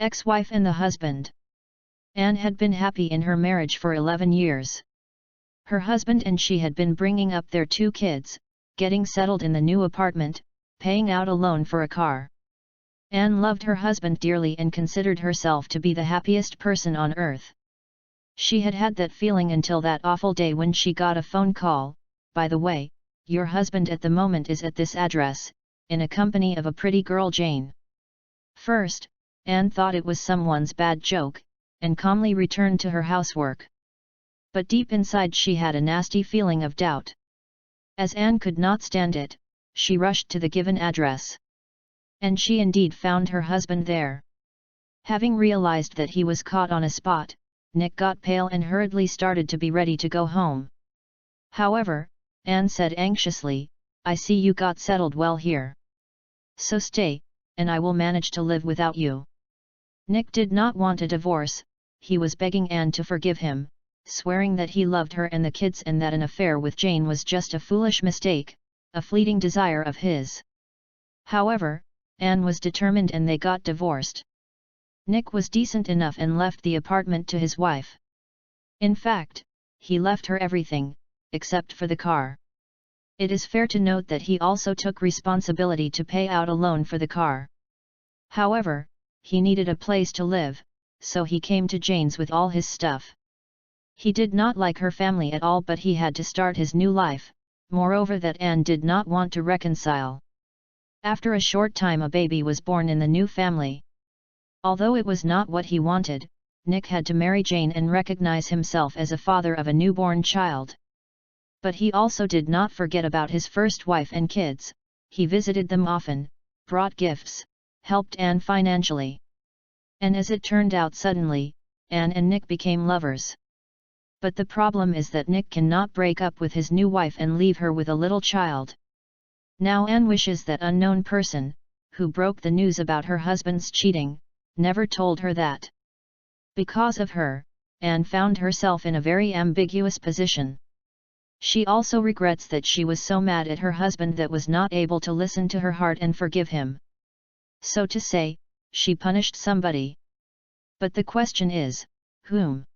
ex-wife and the husband. Anne had been happy in her marriage for 11 years. Her husband and she had been bringing up their 2 kids, getting settled in the new apartment, paying out a loan for a car. Anne loved her husband dearly and considered herself to be the happiest person on earth. She had had that feeling until that awful day when she got a phone call, "By the way, your husband at the moment is at this address, in a company of a pretty girl Jane." First, Anne thought it was someone's bad joke, and calmly returned to her housework. But deep inside she had a nasty feeling of doubt. As Anne could not stand it, she rushed to the given address. And she indeed found her husband there. Having realized that he was caught on a spot, Nick got pale and hurriedly started to be ready to go home. However, Anne said anxiously, "I see you got settled well here. So stay, and I will manage to live without you." Nick did not want a divorce. He was begging Anne to forgive him, swearing that he loved her and the kids and that an affair with Jane was just a foolish mistake, a fleeting desire of his. However, Anne was determined and they got divorced. Nick was decent enough and left the apartment to his wife. In fact, he left her everything, except for the car. It is fair to note that he also took responsibility to pay out a loan for the car. However, he needed a place to live, so he came to Jane's with all his stuff. He did not like her family at all, but he had to start his new life, moreover that Anne did not want to reconcile. After a short time a baby was born in the new family. Although it was not what he wanted, Nick had to marry Jane and recognize himself as a father of a newborn child. But he also did not forget about his first wife and kids. He visited them often, brought gifts, helped Anne financially. And as it turned out suddenly, Anne and Nick became lovers. But the problem is that Nick cannot break up with his new wife and leave her with a little child. Now Anne wishes that unknown person, who broke the news about her husband's cheating, never told her that. Because of her, Anne found herself in a very ambiguous position. She also regrets that she was so mad at her husband that was not able to listen to her heart and forgive him. So to say, she punished somebody. But the question is, whom?